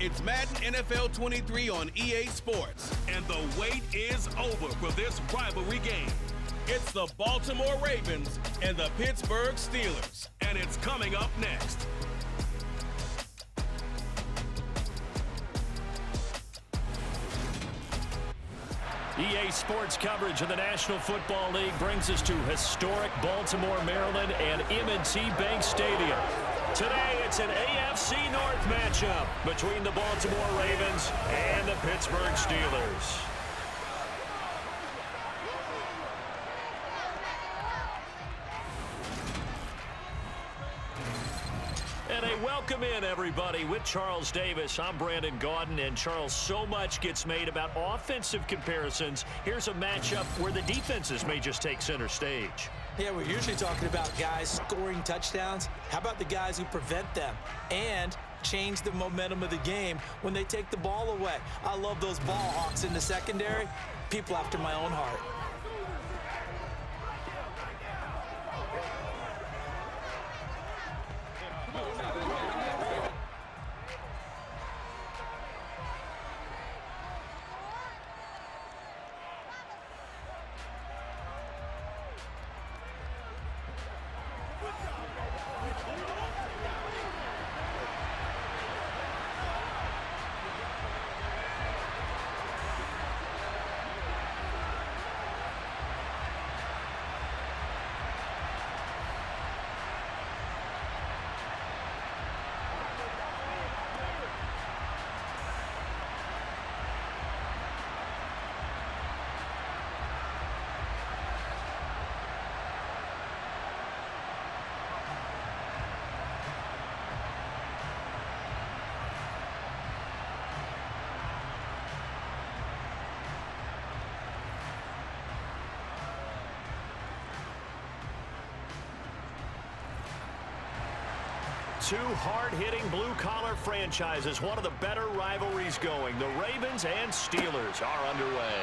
It's Madden NFL 23 on EA Sports. And the wait is over for this rivalry game. It's the Baltimore Ravens and the Pittsburgh Steelers. And it's coming up next. EA Sports coverage of the National Football League brings us to historic Baltimore, Maryland and M&T Bank Stadium. Today, it's an AFC North matchup between the Baltimore Ravens and the Pittsburgh Steelers. And a welcome in, everybody, with Charles Davis. I'm Brandon Gaudin, and Charles, so much gets made about offensive comparisons. Here's a matchup where the defenses may just take center stage. Yeah, we're usually talking about guys scoring touchdowns. How about the guys who prevent them and change the momentum of the game when they take the ball away? I love those ball hawks in the secondary. People after my own heart. Two hard-hitting blue-collar franchises, one of the better rivalries going. The Ravens and Steelers are underway.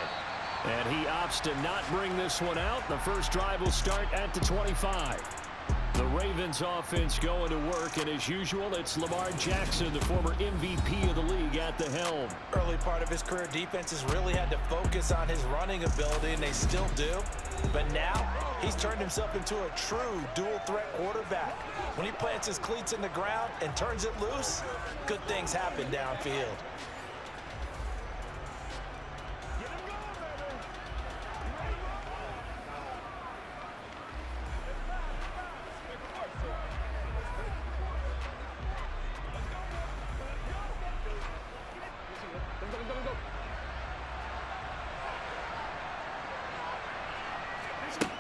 And he opts to not bring this one out. The first drive will start at the 25. The Ravens offense going to work, and as usual, it's Lamar Jackson, the former MVP of the league, at the helm. Early part of his career, defenses really had to focus on his running ability, and they still do. But now, he's turned himself into a true dual-threat quarterback. When he plants his cleats in the ground and turns it loose, good things happen downfield.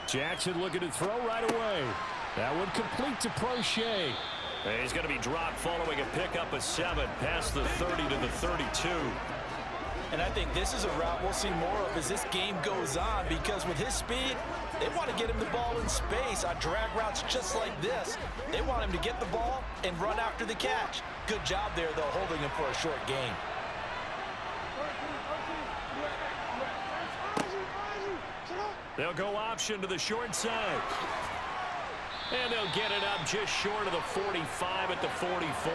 Jackson looking to throw right away. That one complete to Prochet. He's going to be dropped following a pickup of 7 past the 30 to the 32. And I think this is a route we'll see more of as this game goes on, because with his speed, they want to get him the ball in space on drag routes just like this. They want him to get the ball and run after the catch. Good job there, though, holding him for a short gain. They'll go option to the short side. And they'll get it up just short of the 45 at the 44.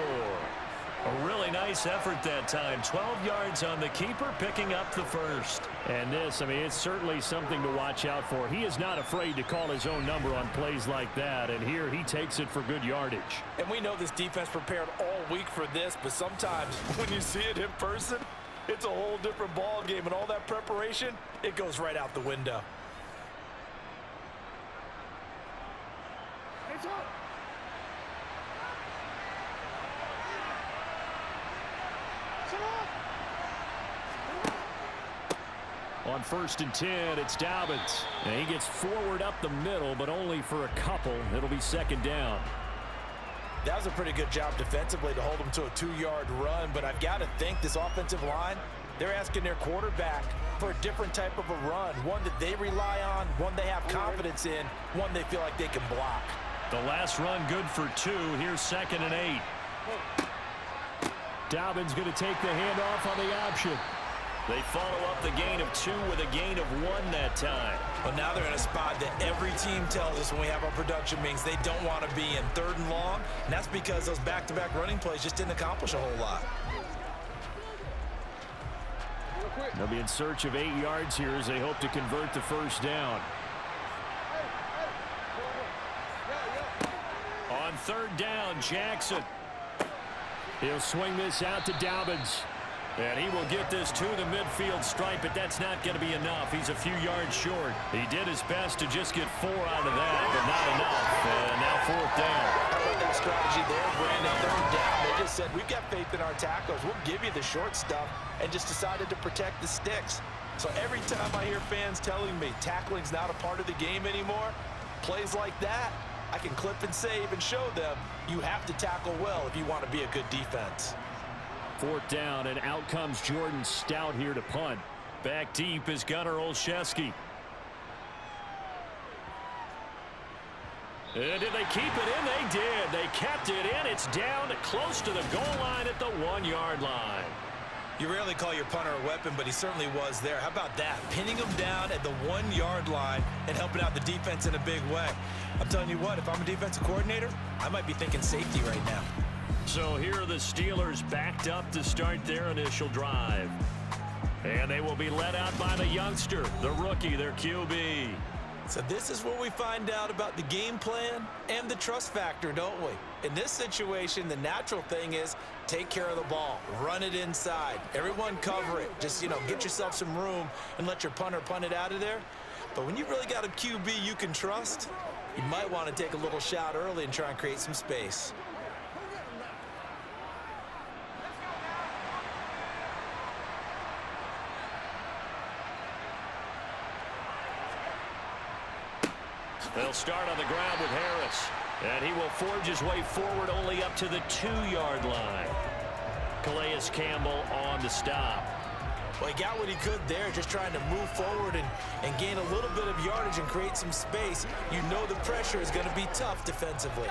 A really nice effort that time. 12 yards on the keeper, picking up the first. And this, I mean, it's certainly something to watch out for. He is not afraid to call his own number on plays like that. And here he takes it for good yardage. And we know this defense prepared all week for this, but sometimes when you see it in person, it's a whole different ball game. And all that preparation, it goes right out the window. On 1st and 10, it's Dobbins. And he gets forward up the middle, but only for a couple. It'll be 2nd down. That was a pretty good job defensively to hold him to a 2-yard run, but I've got to think this offensive line, they're asking their quarterback for a different type of a run, one that they rely on, one they have confidence in, one they feel like they can block. The last run good for 2. Here's 2nd and 8. Dobbins going to take the handoff on the option. They follow up the gain of 2 with a gain of 1 that time. Well, now they're in a spot that every team tells us when we have our production meetings they don't want to be in 3rd and long, and that's because those back-to-back running plays just didn't accomplish a whole lot. They'll be in search of 8 yards here as they hope to convert the first down. On third down, Jackson. He'll swing this out to Dobbins. And he will get this to the midfield stripe, but that's not going to be enough. He's a few yards short. He did his best to just get 4 out of that, but not enough. And now fourth down. How about that strategy there, Brandon? Third down. They just said, we've got faith in our tackles. We'll give you the short stuff, and just decided to protect the sticks. So every time I hear fans telling me tackling's not a part of the game anymore, plays like that, I can clip and save and show them you have to tackle well if you want to be a good defense. Fourth down, and out comes Jordan Stout here to punt. Back deep is Gunnar Olszewski. And did they keep it in? They did. They kept it in. It's down close to the goal line at the 1-yard line. You rarely call your punter a weapon, but he certainly was there. How about that? Pinning him down at the 1-yard line and helping out the defense in a big way. I'm telling you what, if I'm a defensive coordinator, I might be thinking safety right now. So here are the Steelers backed up to start their initial drive. And they will be led out by the youngster, the rookie, their QB. So this is where we find out about the game plan and the trust factor, don't we? In this situation, the natural thing is take care of the ball, run it inside, everyone cover it. Just, get yourself some room and let your punter punt it out of there. But when you really got a QB you can trust, you might want to take a little shot early and try and create some space. They'll start on the ground with Harris. And he will forge his way forward only up to the 2-yard line. Calais Campbell on the stop. Well, he got what he could there, just trying to move forward and gain a little bit of yardage and create some space. You know the pressure is going to be tough defensively.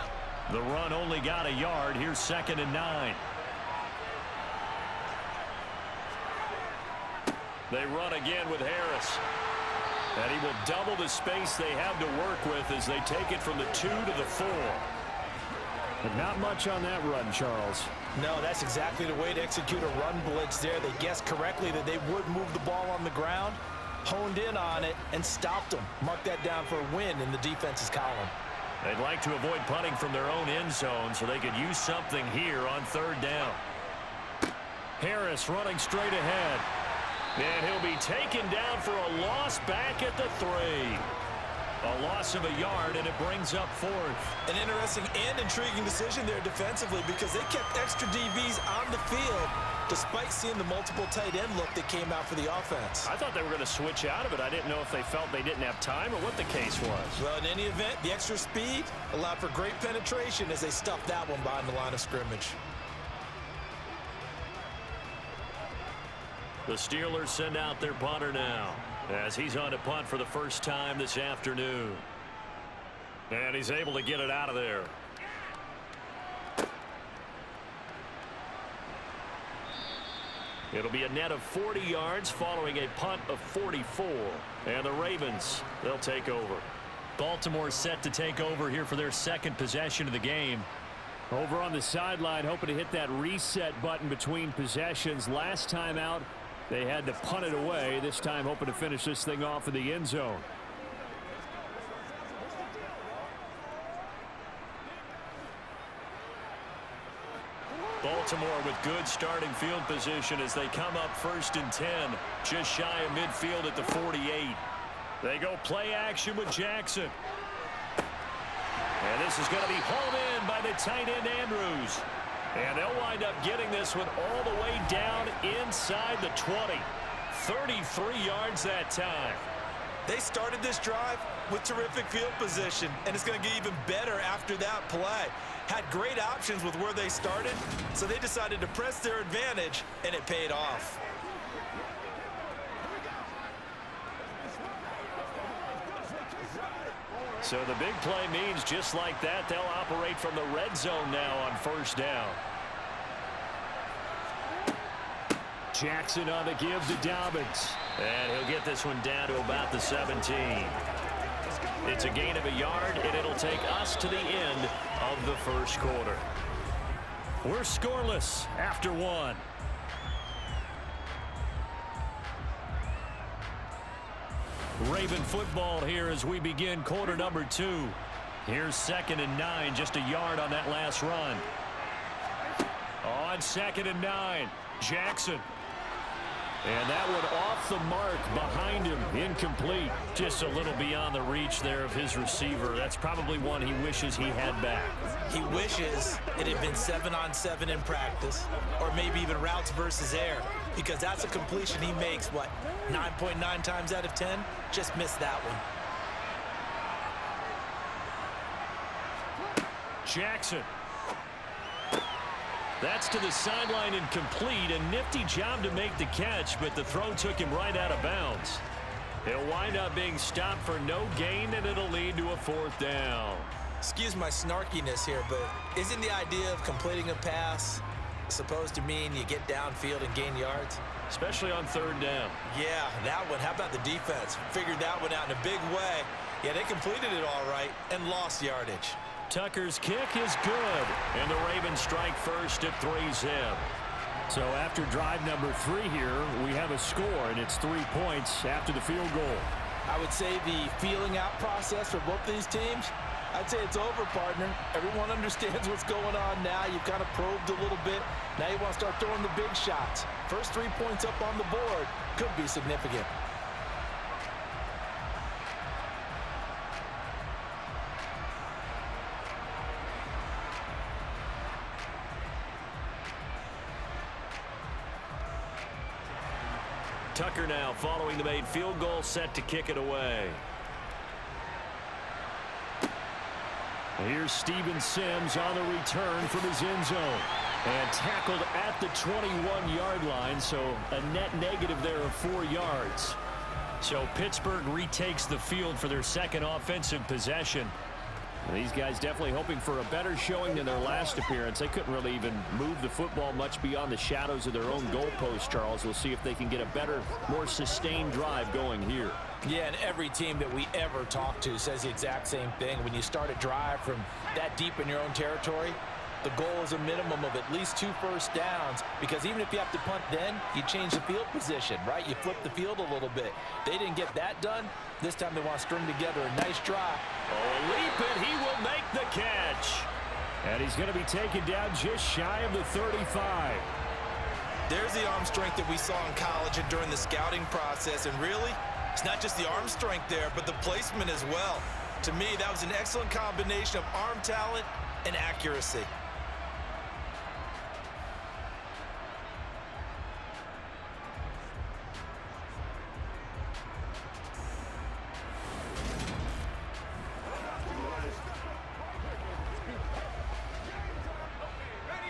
The run only got a yard. Here's 2nd and 9. They run again with Harris. And he will double the space they have to work with as they take it from the 2 to the 4. But not much on that run, Charles. No, that's exactly the way to execute a run blitz there. They guessed correctly that they would move the ball on the ground, honed in on it, and stopped them. Mark that down for a win in the defense's column. They'd like to avoid punting from their own end zone so they could use something here on third down. Harris running straight ahead. And he'll be taken down for a loss back at the 3. A loss of a yard, and it brings up 4th. An interesting and intriguing decision there defensively because they kept extra DBs on the field despite seeing the multiple tight end look that came out for the offense. I thought they were going to switch out of it. I didn't know if they felt they didn't have time or what the case was. Well, in any event, the extra speed allowed for great penetration as they stuffed that one behind the line of scrimmage. The Steelers send out their punter now as he's on to punt for the first time this afternoon. And he's able to get it out of there. It'll be a net of 40 yards following a punt of 44. And the Ravens, they'll take over. Baltimore set to take over here for their second possession of the game. Over on the sideline, hoping to hit that reset button between possessions. Last time out, they had to punt it away. This time hoping to finish this thing off in the end zone. Baltimore with good starting field position as they come up 1st and 10. Just shy of midfield at the 48. They go play action with Jackson. And this is going to be hauled in by the tight end Andrews. And they'll wind up getting this one all the way down inside the 20. 33 yards that time. They started this drive with terrific field position, and it's going to get even better after that play. Had great options with where they started, so they decided to press their advantage, and it paid off. So the big play means just like that, they'll operate from the red zone now on first down. Jackson on the give to Dobbins. And he'll get this one down to about the 17. It's a gain of a yard, and it'll take us to the end of the first quarter. We're scoreless after 1. Raven football here as we begin quarter number 2. Here's 2nd and 9, just a yard on that last run. On 2nd and 9, Jackson. And that one off the mark behind him, incomplete. Just a little beyond the reach there of his receiver. That's probably one he wishes he had back. He wishes it had been 7-on-7 in practice, or maybe even routes versus air, because that's a completion he makes, 9.9 times out of 10? Just missed that one. Jackson. That's to the sideline incomplete. A nifty job to make the catch, but the throw took him right out of bounds. He'll wind up being stopped for no gain, and it'll lead to a 4th down. Excuse my snarkiness here, but isn't the idea of completing a pass supposed to mean you get downfield and gain yards? Especially on 3rd down. Yeah, that one. How about the defense? Figured that one out in a big way. Yeah, they completed it all right and lost yardage. Tucker's kick is good, and the Ravens strike first at 3-zip. So after drive number 3 here, we have a score, and it's 3 points after the field goal. I would say the feeling out process for both these teams, I'd say it's over, partner. Everyone understands what's going on now. You've kind of probed a little bit. Now you want to start throwing the big shots. First 3 points up on the board could be significant. Tucker now following the made field goal, set to kick it away. Here's Steven Sims on the return from his end zone. And tackled at the 21-yard line, so a net negative there of 4 yards. So Pittsburgh retakes the field for their 2nd offensive possession. And these guys definitely hoping for a better showing than their last appearance. They couldn't really even move the football much beyond the shadows of their own goalpost, Charles. We'll see if they can get a better, more sustained drive going here. Yeah, and every team that we ever talk to says the exact same thing. When you start a drive from that deep in your own territory, the goal is a minimum of at least 2 first downs, because even if you have to punt then, you change the field position, right? You flip the field a little bit. They didn't get that done. This time they want to string together a nice drive. Oh, leap it. He will make the catch. And he's going to be taken down just shy of the 35. There's the arm strength that we saw in college and during the scouting process. And really, it's not just the arm strength there, but the placement as well. To me, that was an excellent combination of arm talent and accuracy.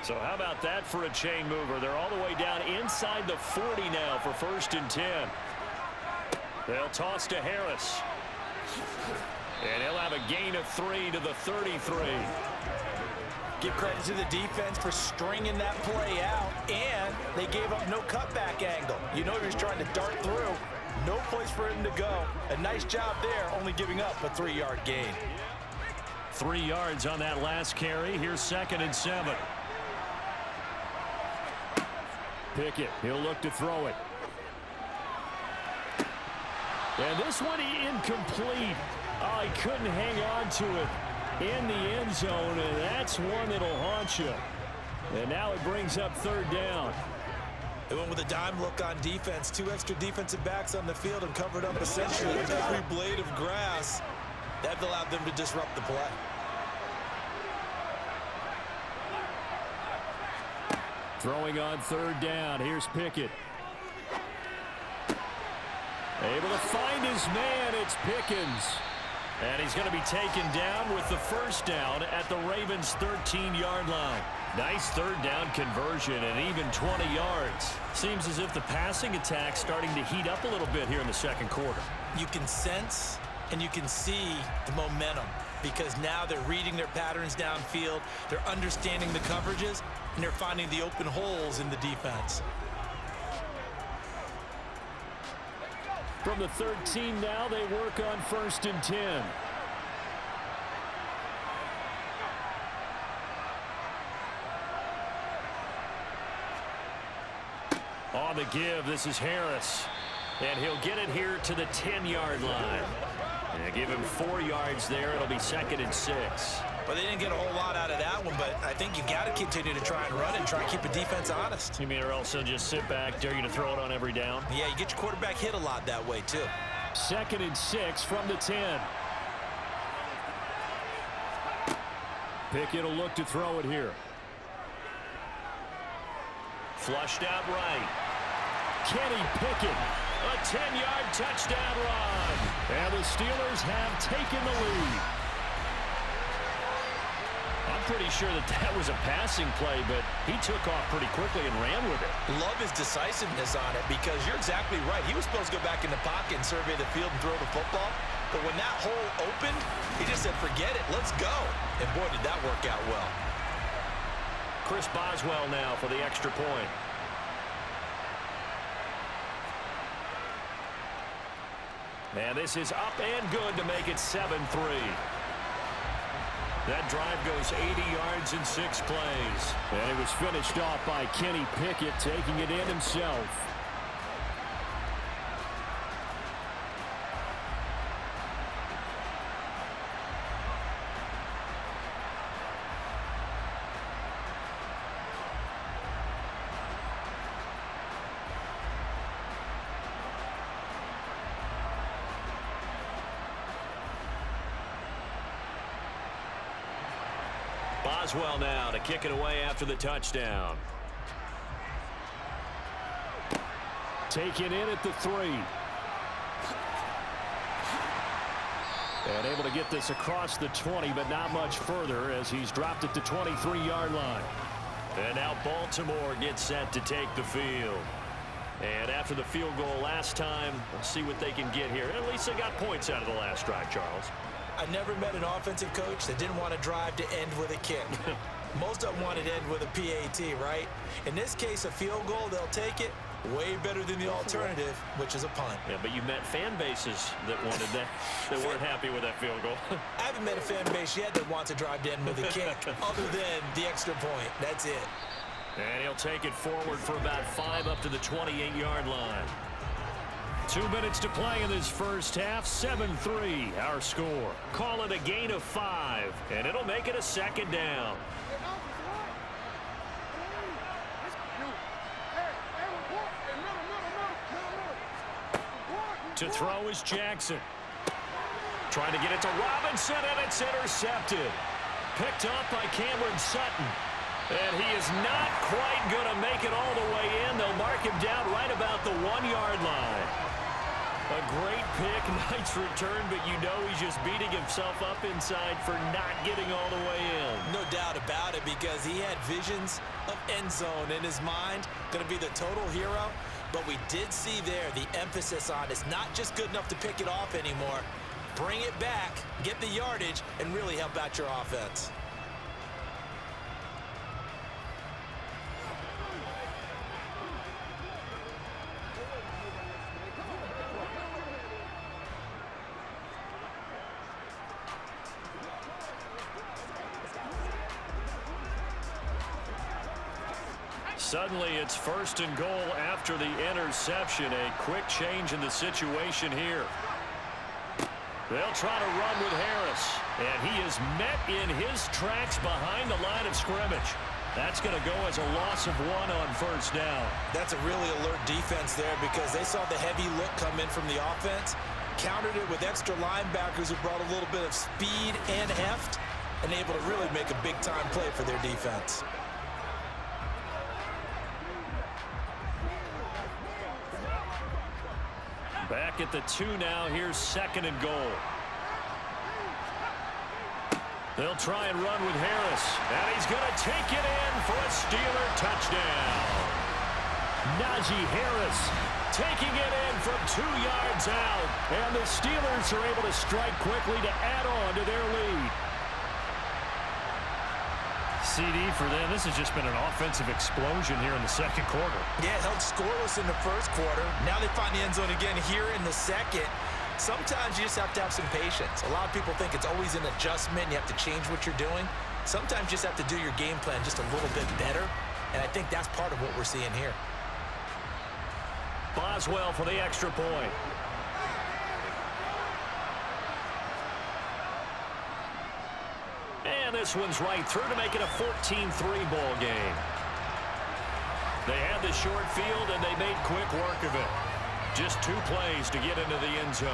So how about that for a chain mover? They're all the way down inside the 40 now for 1st and 10. They'll toss to Harris. And he'll have a gain of 3 to the 33. Give credit to the defense for stringing that play out, and they gave up no cutback angle. You know he was trying to dart through. No place for him to go. A nice job there, only giving up a 3-yard gain. 3 yards on that last carry. Here's 2nd and 7. Pickett, he'll look to throw it. And this one incomplete. Oh, he couldn't hang on to it in the end zone, and that's one that'll haunt you. And now it brings up 3rd down. They went with a dime look on defense. 2 extra defensive backs on the field and covered up essentially every blade of grass. That allowed them to disrupt the play. Throwing on 3rd down. Here's Pickett. Able to find his man. It's Pickens. And he's going to be taken down with the 1st down at the Ravens' 13-yard line. Nice 3rd down conversion and even 20 yards. Seems as if the passing attack's starting to heat up a little bit here in the 2nd quarter. You can sense and you can see the momentum, because now they're reading their patterns downfield, they're understanding the coverages, and they're finding the open holes in the defense. From the 13 now, they work on 1st and 10. On the give, this is Harris. And he'll get it here to the 10-yard line. And give him 4 yards there. It'll be 2nd and 6. Well, they didn't get a whole lot out of that one, but I think you got to continue to try and run and try and keep the defense honest. You mean or else they'll just sit back, dare you to throw it on every down? Yeah, you get your quarterback hit a lot that way, too. 2nd and 6 from the 10. Pickett will look to throw it here. Flushed out right. Kenny Pickett, a 10-yard touchdown run. And the Steelers have taken the lead. I'm pretty sure that was a passing play, but he took off pretty quickly and ran with it. Love his decisiveness on it because you're exactly right. He was supposed to go back in the pocket and survey the field and throw the football. But when that hole opened, he just said, forget it, let's go. And boy, did that work out well. Chris Boswell now for the extra point. And this is up and good to make it 7-3. That drive goes 80 yards in 6 plays. And it was finished off by Kenny Pickett, taking it in himself. Boswell now to kick it away after the touchdown. Taken in at the 3. And able to get this across the 20, but not much further as he's dropped it to 23-yard line. And now Baltimore gets set to take the field. And after the field goal last time, we'll see what they can get here. At least they got points out of the last drive, Charles. I never met an offensive coach that didn't want to drive to end with a kick. Most of them wanted to end with a PAT, right? In this case, a field goal, they'll take it. Way better than the alternative, which is a punt. Yeah, but you met fan bases that wanted that, that weren't happy with that field goal. I haven't met a fan base yet that wants to drive to end with a kick, other than the extra point. That's it. And he'll take it forward for about 5 up to the 28-yard line. 2 minutes to play in this first half. 7-3 our score. Call it a gain of 5, and it'll make it a 2nd down. To throw is Jackson. Trying to get it to Robinson, and it's intercepted. Picked off by Cameron Sutton. And he is not quite going to make it all the way in. They'll mark him down right about the 1-yard line. A great pick, nice return, but you know he's just beating himself up inside for not getting all the way in. No doubt about it, because he had visions of end zone in his mind. Going to be the total hero. But we did see there the emphasis on it's not just good enough to pick it off anymore. Bring it back, get the yardage, and really help out your offense. Suddenly, it's 1st and goal after the interception. A quick change in the situation here. They'll try to run with Harris. And he is met in his tracks behind the line of scrimmage. That's going to go as a loss of 1 on 1st down. That's a really alert defense there because they saw the heavy look come in from the offense, countered it with extra linebackers who brought a little bit of speed and heft, and able to really make a big-time play for their defense. Back at the 2 now. Here's 2nd and goal. They'll try and run with Harris. And he's going to take it in for a Steeler touchdown. Najee Harris taking it in from 2 yards out. And the Steelers are able to strike quickly to add on to their lead. CD for them. This has just been an offensive explosion here in the 2nd quarter. Yeah, held scoreless in the 1st quarter. Now they find the end zone again here in the 2nd. Sometimes you just have to have some patience. A lot of people think it's always an adjustment. You have to change what you're doing. Sometimes you just have to do your game plan just a little bit better. And I think that's part of what we're seeing here. Boswell for the extra point. And this one's right through to make it a 14-3 ball game. They had the short field, and they made quick work of it. Just 2 plays to get into the end zone.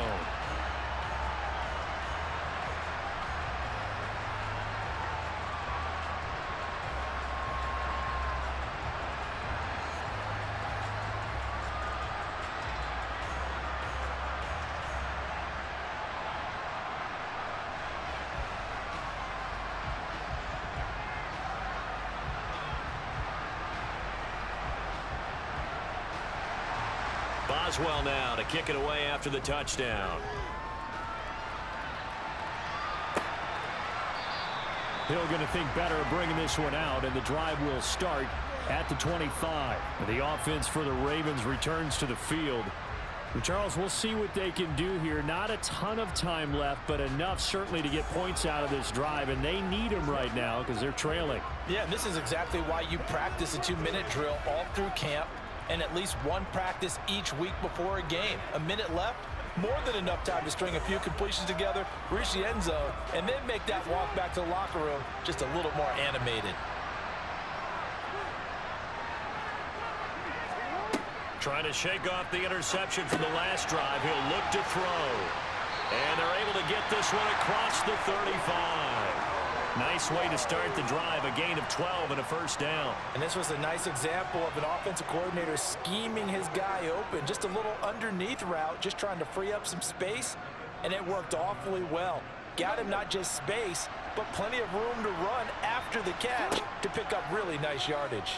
Boswell now to kick it away after the touchdown. Hill going to think better of bringing this one out, and the drive will start at the 25. The offense for the Ravens returns to the field. And Charles, we'll see what they can do here. Not a ton of time left, but enough certainly to get points out of this drive, and they need them right now because they're trailing. Yeah, and this is exactly why you practice a 2-minute drill all through camp, and at least one practice each week before a game. A minute left, more than enough time to string a few completions together, reach the end zone, and then make that walk back to the locker room just a little more animated. Trying to shake off the interception from the last drive. He'll look to throw. And they're able to get this one across the 35. Nice way to start the drive, a gain of 12 and a first down. And this was a nice example of an offensive coordinator scheming his guy open. Just a little underneath route, just trying to free up some space, and it worked awfully well. Got him not just space, but plenty of room to run after the catch to pick up really nice yardage.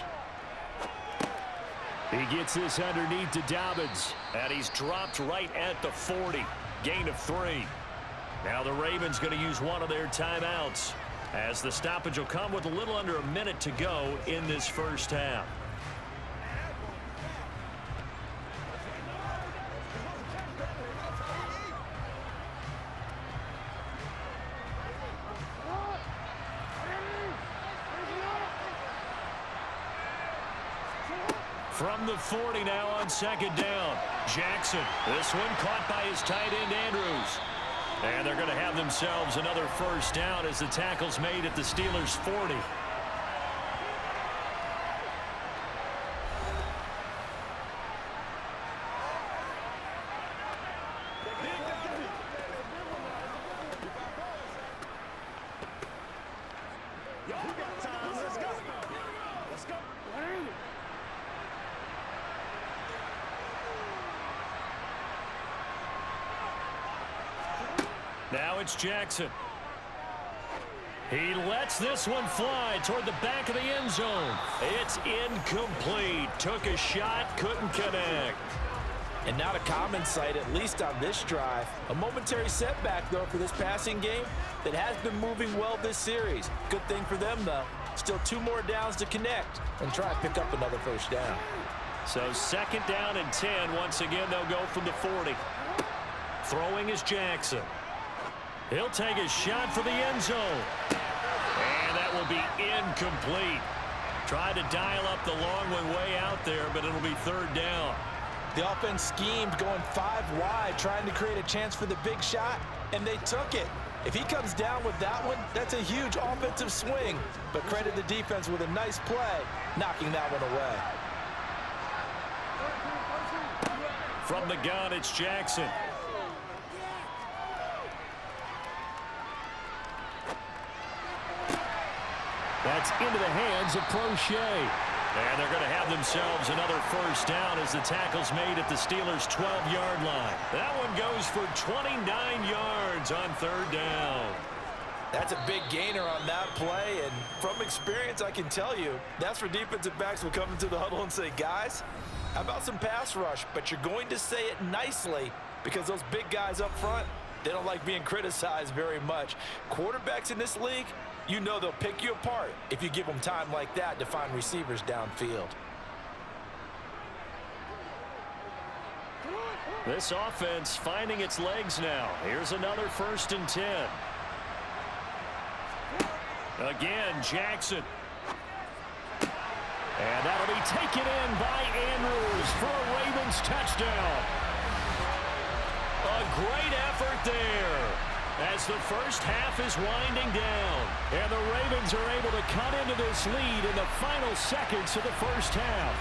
He gets this underneath to Dobbins. And he's dropped right at the 40. Gain of 3. Now the Ravens going to use one of their timeouts, as the stoppage will come with a little under a minute to go in this first half. From the 40 now on second down. Jackson. This one caught by his tight end, Andrews. And they're going to have themselves another first down as the tackle's made at the Steelers' 40. Now it's Jackson. He lets this one fly toward the back of the end zone. It's incomplete. Took a shot, couldn't connect. And not a common sight, at least on this drive. A momentary setback, though, for this passing game that has been moving well this series. Good thing for them, though. Still 2 more downs to connect and try to pick up another first down. So second down and 10. Once again, they'll go from the 40. Throwing is Jackson. He'll take a shot for the end zone. And that will be incomplete. Tried to dial up the long one way out there, but it'll be third down. The offense schemed going 5 wide, trying to create a chance for the big shot, and they took it. If he comes down with that one, that's a huge offensive swing. But credit the defense with a nice play, knocking that one away. From the gun, it's Jackson. That's into the hands of Prochet. And they're going to have themselves another first down as the tackle's made at the Steelers' 12-yard line. That one goes for 29 yards on third down. That's a big gainer on that play, and from experience, I can tell you, that's where defensive backs will come into the huddle and say, guys, how about some pass rush? But you're going to say it nicely because those big guys up front, they don't like being criticized very much. Quarterbacks in this league, you know they'll pick you apart if you give them time like that to find receivers downfield. This offense finding its legs now. Here's another 1st and 10. Again, Jackson. And that'll be taken in by Andrews for a Ravens touchdown. A great effort there as the first half is winding down. And the Ravens are able to cut into this lead in the final seconds of the first half.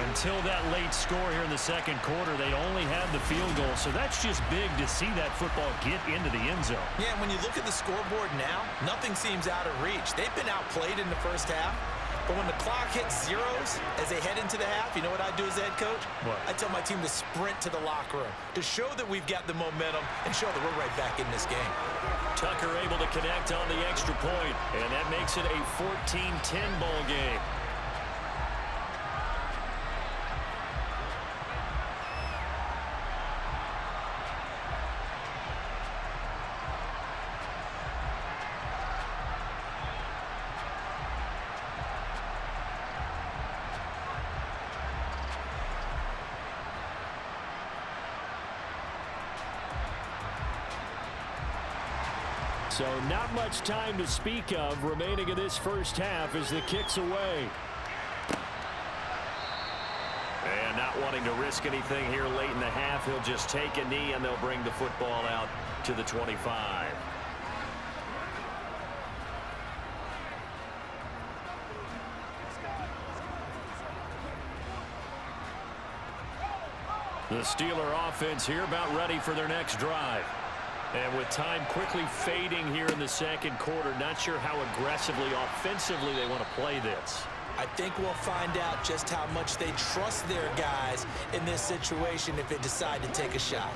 Until that late score here in the second quarter, they only had the field goal. So that's just big to see that football get into the end zone. Yeah, and when you look at the scoreboard now, nothing seems out of reach. They've been outplayed in the first half. But when the clock hits zeros as they head into the half, you know what I do as the head coach? What? I tell my team to sprint to the locker room to show that we've got the momentum and show that we're right back in this game. Tucker able to connect on the extra point, and that makes it a 14-10 ball game. So not much time to speak of remaining in this first half as the kick's away. And not wanting to risk anything here late in the half, he'll just take a knee and they'll bring the football out to the 25. The Steeler offense here about ready for their next drive. And with time quickly fading here in the second quarter, not sure how aggressively, offensively they want to play this. I think we'll find out just how much they trust their guys in this situation if they decide to take a shot.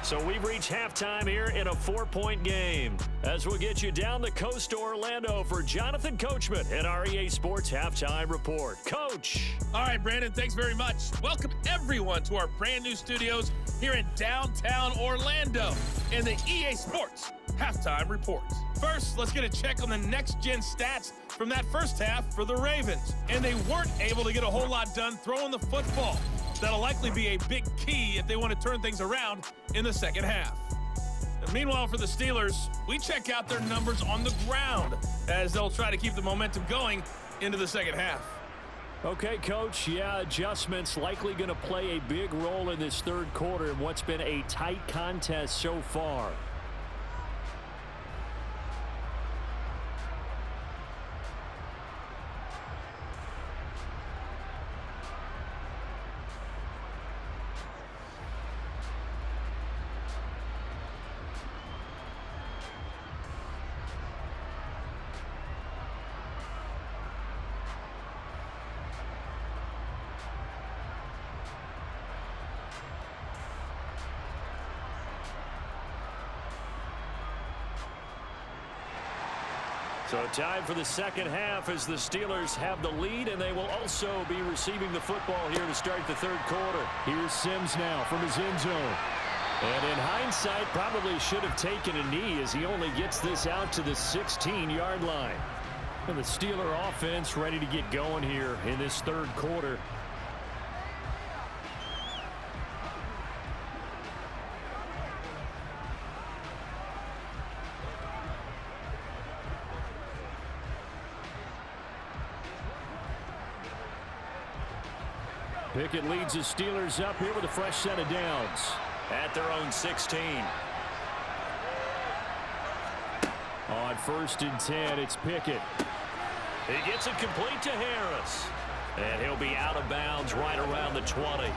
So we've reached halftime here in a 4-point game. As we'll get you down the coast to Orlando for Jonathan Coachman and our EA Sports Halftime Report. Coach. All right, Brandon, thanks very much. Welcome, everyone, to our brand new studios here in downtown Orlando in the EA Sports Halftime Report. First, let's get a check on the next-gen stats from that first half for the Ravens. And they weren't able to get a whole lot done throwing the football. That'll likely be a big key if they want to turn things around in the second half. And meanwhile, for the Steelers, we check out their numbers on the ground as they'll try to keep the momentum going into the second half. Okay, Coach, yeah, adjustments likely going to play a big role in this third quarter in what's been a tight contest so far. So time for the second half as the Steelers have the lead, and they will also be receiving the football here to start the third quarter. Here's Sims now from his end zone. And in hindsight, probably should have taken a knee as he only gets this out to the 16-yard line. And the Steeler offense ready to get going here in this third quarter. Pickett leads the Steelers up here with a fresh set of downs. At their own 16. On 1st and 10, it's Pickett. He gets it complete to Harris. And he'll be out of bounds right around the 20.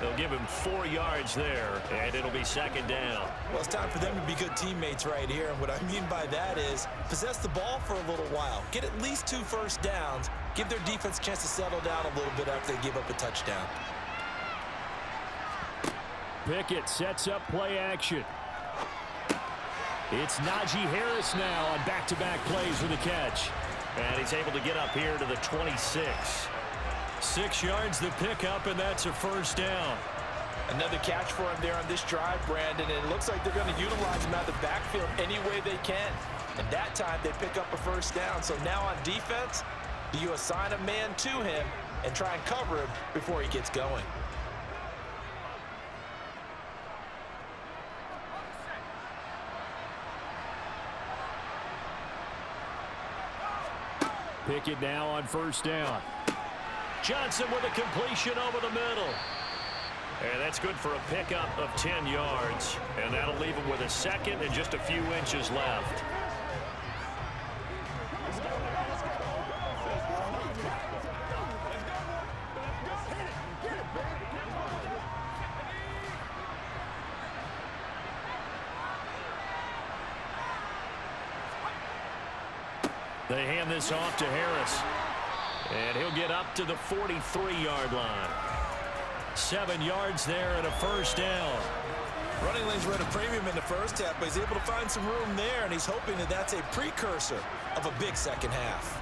They'll give him 4 yards there, and it'll be second down. Well, it's time for them to be good teammates right here. And what I mean by that is possess the ball for a little while. Get at least 2 first downs. Give their defense a chance to settle down a little bit after they give up a touchdown. Pickett sets up play action. It's Najee Harris now on back-to-back plays with a catch. And he's able to get up here to the 26. 6 yards the pickup, and that's a first down. Another catch for him there on this drive, Brandon, and it looks like they're going to utilize him out of the backfield any way they can. And that time they pick up a first down. So now on defense, do you assign a man to him and try and cover him before he gets going? Pickett now on first down. Johnson with a completion over the middle. And that's good for a pickup of 10 yards. And that'll leave him with a second and just a few inches left. They hand this off to Harris. And he'll get up to the 43-yard line. 7 yards there and a first down. Running lanes were at a premium in the first half, but he's able to find some room there, and he's hoping that that's a precursor of a big second half.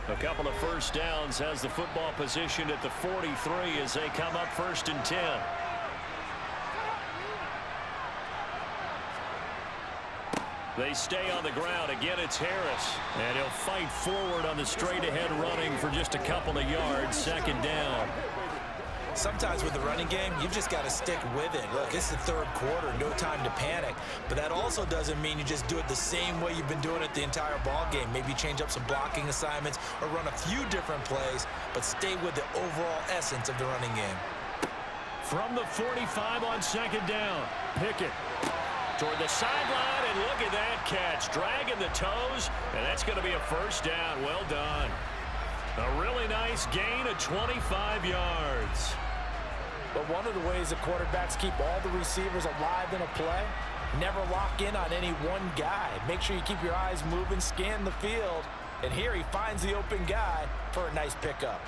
A couple of first downs has the football positioned at the 43 as they come up 1st and 10. They stay on the ground. Again, it's Harris. And he'll fight forward on the straight-ahead running for just a couple of yards. 2nd down. Sometimes with the running game, you've just got to stick with it. Look, it's the 3rd quarter, no time to panic. But that also doesn't mean you just do it the same way you've been doing it the entire ball game. Maybe change up some blocking assignments or run a few different plays, but stay with the overall essence of the running game. From the 45 on 2nd down, Pickett toward the sideline, and look at that catch. Dragging the toes, and that's going to be a first down. Well done. A really nice gain of 25 yards. But one of the ways the quarterbacks keep all the receivers alive in a play, never lock in on any one guy. Make sure you keep your eyes moving, scan the field. And here he finds the open guy for a nice pickup.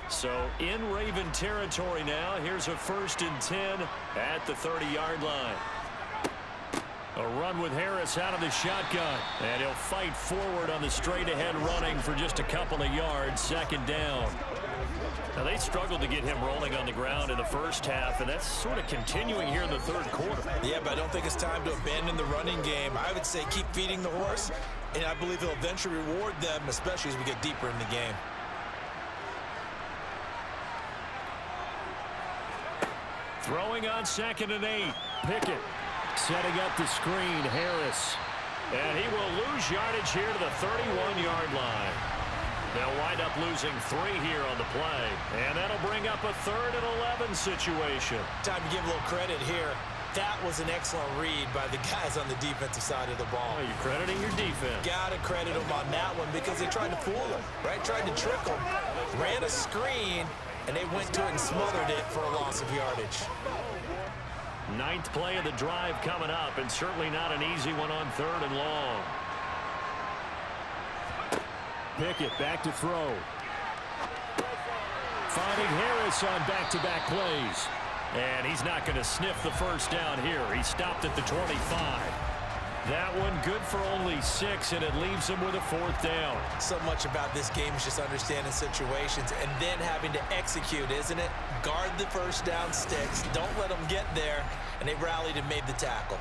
So in Raven territory now. Here's a 1st and 10 at the 30-yard line. A run with Harris out of the shotgun. And he'll fight forward on the straight-ahead running for just a couple of yards. 2nd down. Now, they struggled to get him rolling on the ground in the first half, and that's sort of continuing here in the 3rd quarter. Yeah, but I don't think it's time to abandon the running game. I would say keep feeding the horse, and I believe he'll eventually reward them, especially as we get deeper in the game. Throwing on 2nd and 8. Pickett setting up the screen. Harris. And he will lose yardage here to the 31-yard line. They'll wind up losing 3 here on the play. And that'll bring up a 3rd and 11 situation. Time to give a little credit here. That was an excellent read by the guys on the defensive side of the ball. Oh, you're crediting your defense. Gotta credit them on that one because they tried to fool him, right? Tried to trick him. Ran a screen, and they went to it and smothered it for a loss of yardage. 9th play of the drive coming up, and certainly not an easy one on 3rd and long. Pickett back to throw. Finding Harris on back-to-back plays. And he's not going to sniff the first down here. He stopped at the 25. That one good for only 6, and it leaves him with a 4th down. So much about this game is just understanding situations and then having to execute, isn't it? Guard the first down sticks. Don't let them get there. And they rallied and made the tackle.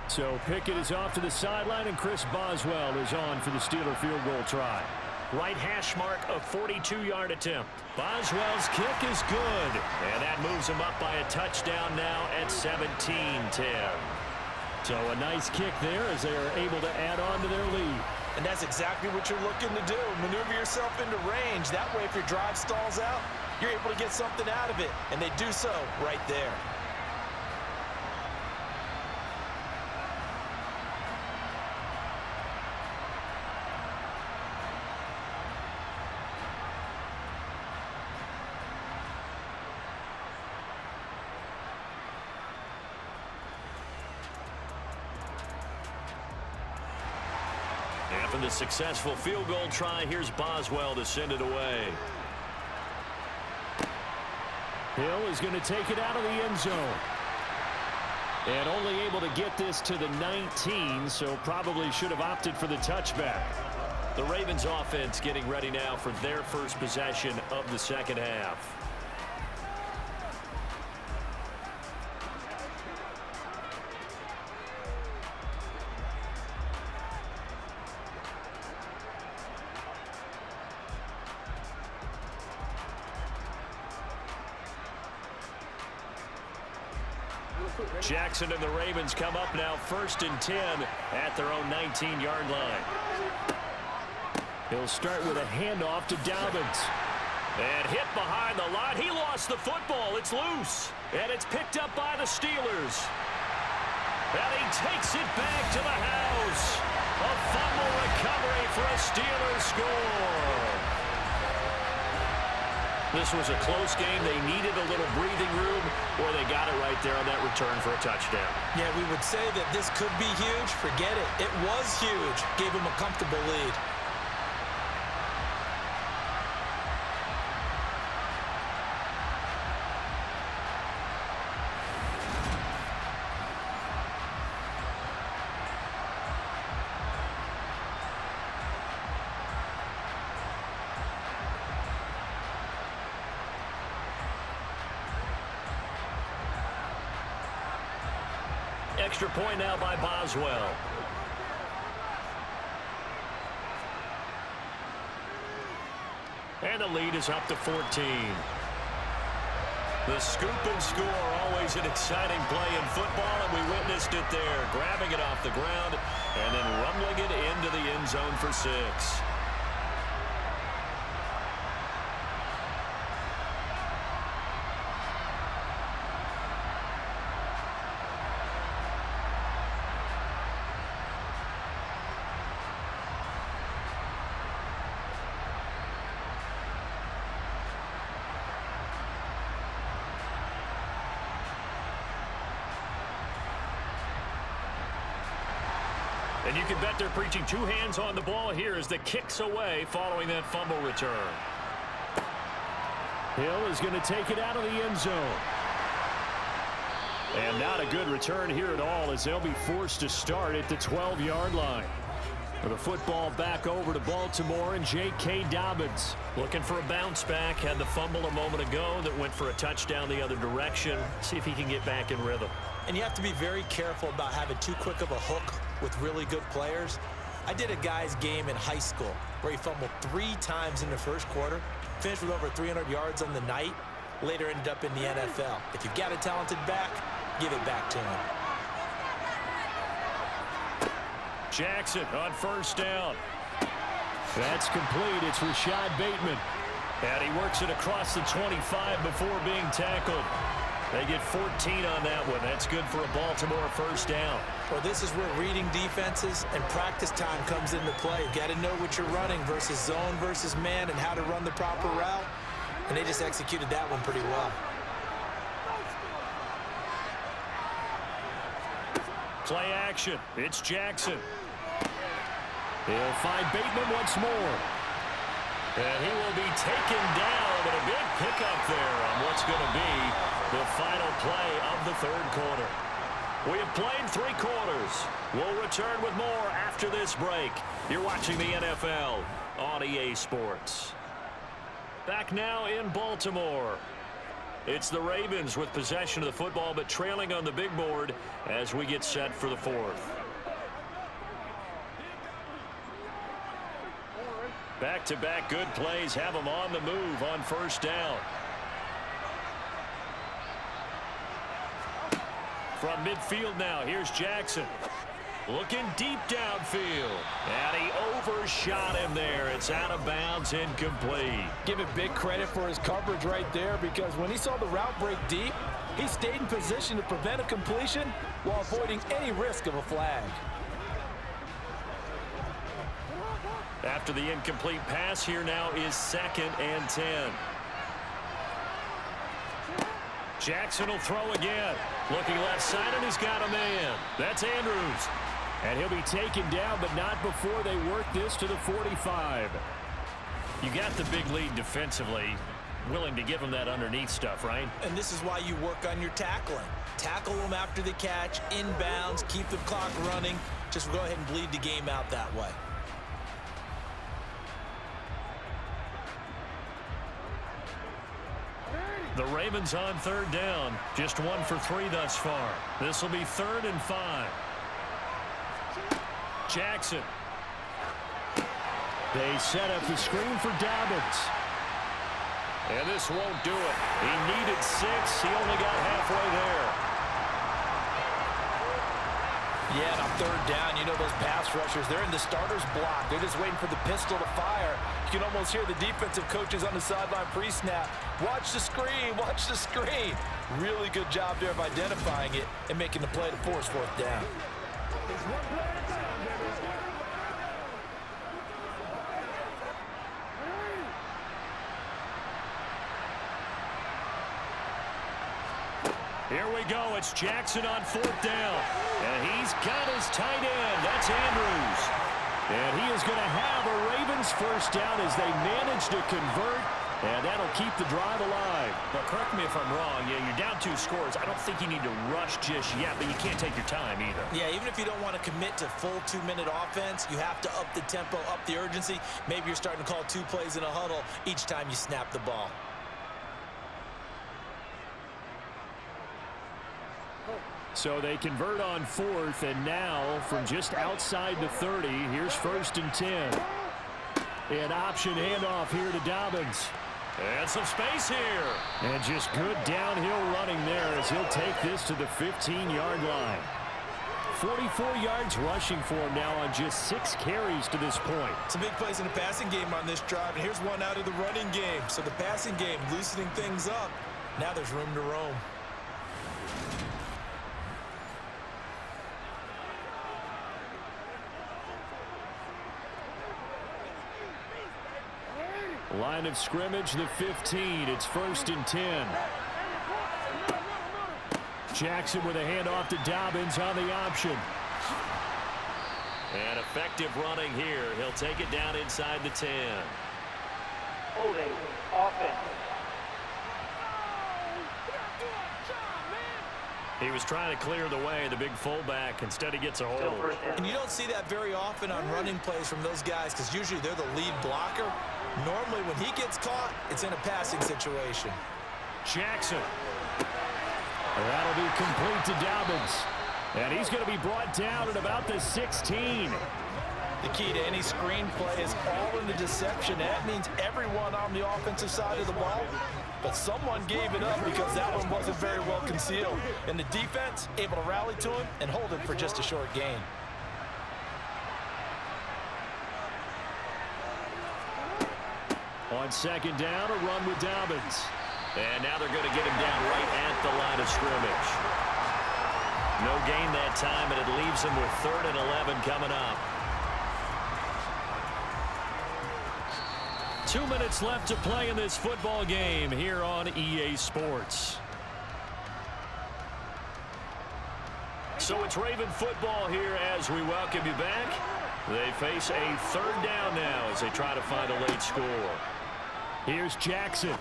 So Pickett is off to the sideline, and Chris Boswell is on for the Steeler field goal try. Right hash mark of 42-yard attempt. Boswell's kick is good. And that moves him up by a touchdown now at 17-10. So a nice kick there as they are able to add on to their lead. And that's exactly what you're looking to do. Maneuver yourself into range. That way, if your drive stalls out, you're able to get something out of it. And they do so right there. After the successful field goal try, here's Boswell to send it away. Hill is going to take it out of the end zone. And only able to get this to the 19, so probably should have opted for the touchback. The Ravens offense getting ready now for their first possession of the second half. Jackson and the Ravens come up now 1st and 10 at their own 19-yard line. He'll start with a handoff to Dobbins. And hit behind the line. He lost the football. It's loose. And it's picked up by the Steelers. And he takes it back to the house. A fumble recovery for a Steelers score. This was a close game. They needed a little breathing room, or they got it right there on that return for a touchdown. Yeah, we would say that this could be huge. Forget it. It was huge. Gave him a comfortable lead. Extra point now by Boswell. And the lead is up to 14. The scoop and score, always an exciting play in football, and we witnessed it there. Grabbing it off the ground and then rumbling it into the end zone for 6. And you can bet they're preaching 2 hands on the ball here as the kick's away following that fumble return. Hill is going to take it out of the end zone. And not a good return here at all, as they'll be forced to start at the 12-yard line. For the football back over to Baltimore and J.K. Dobbins. Looking for a bounce back. Had the fumble a moment ago that went for a touchdown the other direction. See if he can get back in rhythm. And you have to be very careful about having too quick of a hook with really good players. I did a guy's game in high school where he fumbled 3 times in the first quarter, finished with over 300 yards on the night, later ended up in the NFL. If you've got a talented back, give it back to him. Jackson on first down. That's complete. It's Rashad Bateman. And he works it across the 25 before being tackled. They get 14 on that one. That's good for a Baltimore first down. Well, this is where reading defenses and practice time comes into play. You've got to know what you're running versus zone versus man and how to run the proper route. And they just executed that one pretty well. Play action. It's Jackson. He'll find Bateman once more. And he will be taken down, but a big pickup there on what's going to be the final play of the third quarter. We have played 3 quarters. We'll return with more after this break. You're watching the NFL on EA Sports. Back now in Baltimore. It's the Ravens with possession of the football, but trailing on the big board as we get set for the 4th. Back-to-back good plays have them on the move on first down. From midfield now, here's Jackson. Looking deep downfield. And he overshot him there. It's out of bounds, incomplete. Give it big credit for his coverage right there, because when he saw the route break deep, he stayed in position to prevent a completion while avoiding any risk of a flag. After the incomplete pass, here now is 2nd and 10. Jackson will throw again. Looking left side, and he's got a man. That's Andrews. And he'll be taken down, but not before they work this to the 45. You got the big lead defensively. Willing to give them that underneath stuff, right? And this is why you work on your tackling. Tackle them after the catch, inbounds, keep the clock running. Just go ahead and bleed the game out that way. The Ravens on third down. Just 1 for 3 thus far. This will be 3rd and 5. Jackson. They set up the screen for Dobbins. And this won't do it. He needed 6. He only got halfway there. Yeah, and on third down, you know those pass rushers, they're in the starter's block. They're just waiting for the pistol to fire. You can almost hear the defensive coaches on the sideline pre-snap. Watch the screen, watch the screen. Really good job there of identifying it and making the play to force 4th down. Here we go. It's Jackson on 4th down. And he's got his tight end. That's Andrews. And he is going to have a Ravens first down as they manage to convert. And that'll keep the drive alive. But correct me if I'm wrong. Yeah, you're down 2 scores. I don't think you need to rush just yet, but you can't take your time either. Yeah, even if you don't want to commit to full 2-minute offense, you have to up the tempo, up the urgency. Maybe you're starting to call 2 plays in a huddle each time you snap the ball. So they convert on 4th, and now from just outside the 30, here's 1st and 10. An option handoff here to Dobbins. And some space here. And just good downhill running there as he'll take this to the 15-yard line. 44 yards rushing for him now on just 6 carries to this point. Some big plays in the passing game on this drive, and here's one out of the running game. So the passing game loosening things up. Now there's room to roam. Line of scrimmage, the 15. It's 1st and 10. Jackson with a handoff to Dobbins on the option. And effective running here. He'll take it down inside the 10. Holding offense. He was trying to clear the way, the big fullback. Instead, he gets a hold. And you don't see that very often on running plays from those guys because usually they're the lead blocker. Normally, when he gets caught, it's in a passing situation. Jackson. That'll be complete to Dobbins. And he's going to be brought down at about the 16. The key to any screenplay is all in the deception. That means everyone on the offensive side of the ball. But someone gave it up because that one wasn't very well concealed. And the defense able to rally to him and hold it for just a short gain. On 2nd down, a run with Dobbins. And now they're going to get him down right at the line of scrimmage. No gain that time, and it leaves him with 3rd and 11 coming up. 2 minutes left to play in this football game here on EA Sports. So it's Raven football here as we welcome you back. They face a 3rd down now as they try to find a late score. Here's Jackson. And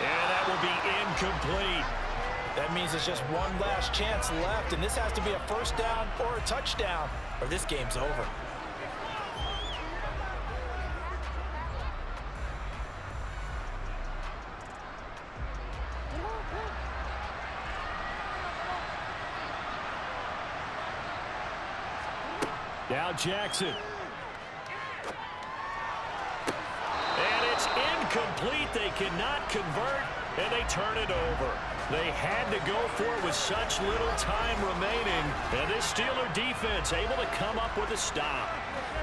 that will be incomplete. That means there's just one last chance left, and this has to be a 1st down or a touchdown, or this game's over. Now Jackson. And it's incomplete. They cannot convert, and they turn it over. They had to go for it with such little time remaining. And this Steeler defense able to come up with a stop.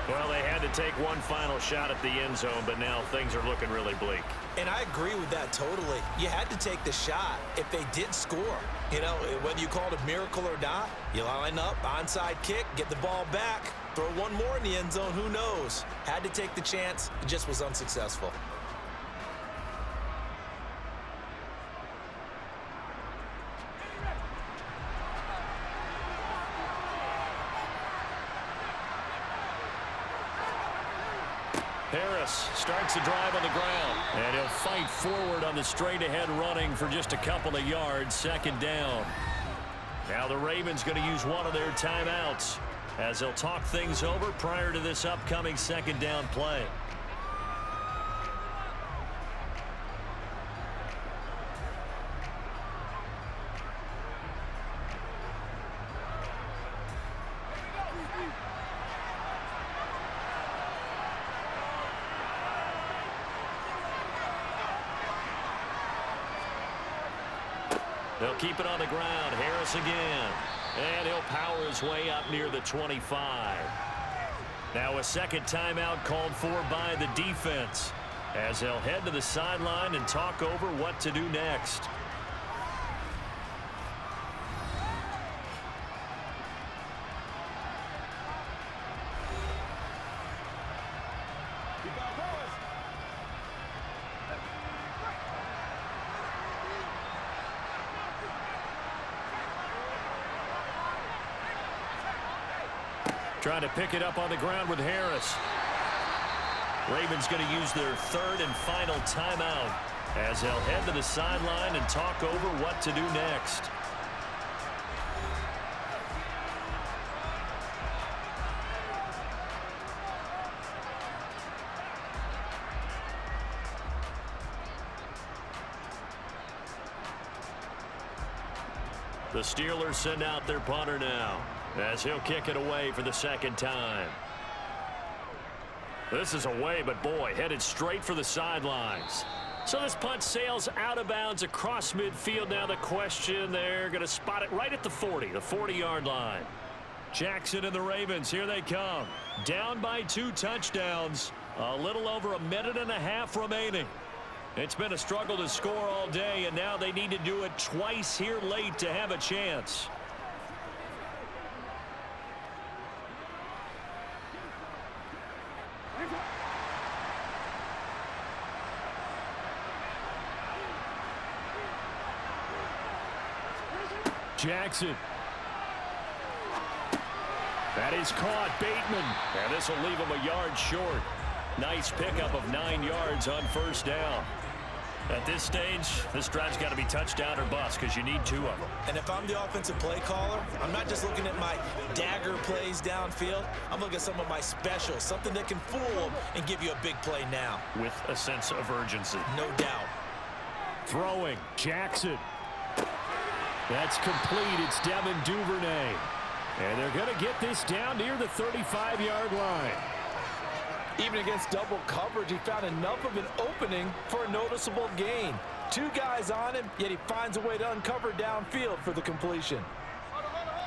Well, they had to take one final shot at the end zone, but now things are looking really bleak. And I agree with that totally. You had to take the shot if they did score. You know, whether you call it a miracle or not, you line up, onside kick, get the ball back, throw one more in the end zone, who knows? Had to take the chance, it just was unsuccessful. Harris starts the drive on the ground. And he'll fight forward on the straight-ahead running for just a couple of yards. Second down. Now the Ravens going to use one of their timeouts as they'll talk things over prior to this upcoming second down play. They'll keep it on the ground. Harris again. And he'll power his way up near the 25. Now a second timeout called for by the defense as they'll head to the sideline and talk over what to do next. Trying to pick it up on the ground with Harris. Ravens going to use their third and final timeout as they'll head to the sideline and talk over what to do next. The Steelers send out their punter now as he'll kick it away for the second time. This is away, but boy, headed straight for the sidelines. So this punt sails out of bounds across midfield. Now the question, they're going to spot it right at the 40, the 40-yard line. Jackson and the Ravens, here they come. Down by 2 touchdowns. A little over a minute and a half remaining. It's been a struggle to score all day, and now they need to do it twice here late to have a chance. Jackson. That is caught. Bateman. And this will leave him a yard short. Nice pickup of 9 yards on first down. At this stage, this drive's got to be touchdown or bust because you need 2 of them. And if I'm the offensive play caller, I'm not just looking at my dagger plays downfield. I'm looking at some of my specials, something that can fool them and give you a big play now. With a sense of urgency. No doubt. Throwing. Jackson. That's complete. It's Devin Duvernay. And they're going to get this down near the 35-yard line. Even against double coverage, he found enough of an opening for a noticeable gain. 2 guys on him, yet he finds a way to uncover downfield for the completion.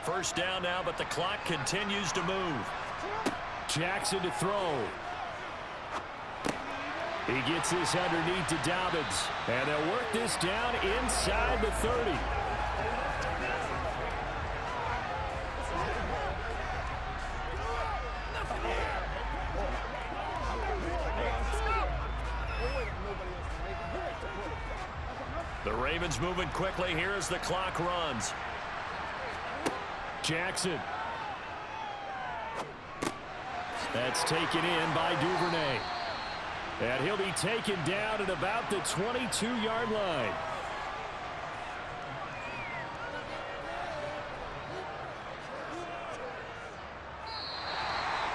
First down now, but the clock continues to move. Jackson to throw. He gets this underneath to Dobbins. And they'll work this down inside the 30. The Ravens moving quickly here as the clock runs. Jackson. That's taken in by Duvernay. And he'll be taken down at about the 22-yard line.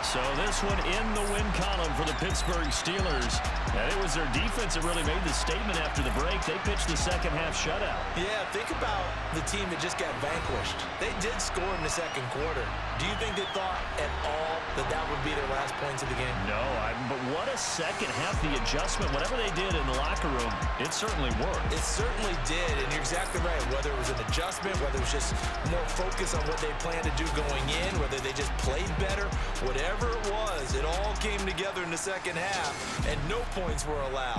So this one in the win column for the Pittsburgh Steelers. And it was their defense that really made the statement after the break. They pitched the second half shutout. Yeah, think about the team that just got vanquished. They did score in the second quarter. Do you think they thought at all that that would be their last points of the game? No, but what a second half. The adjustment, whatever they did in the locker room, it certainly worked. It certainly did, and you're exactly right. Whether it was an adjustment, whether it was just more focus on what they planned to do going in, whether they just played better, whatever it was, it all came together in the second half, and no points were allowed.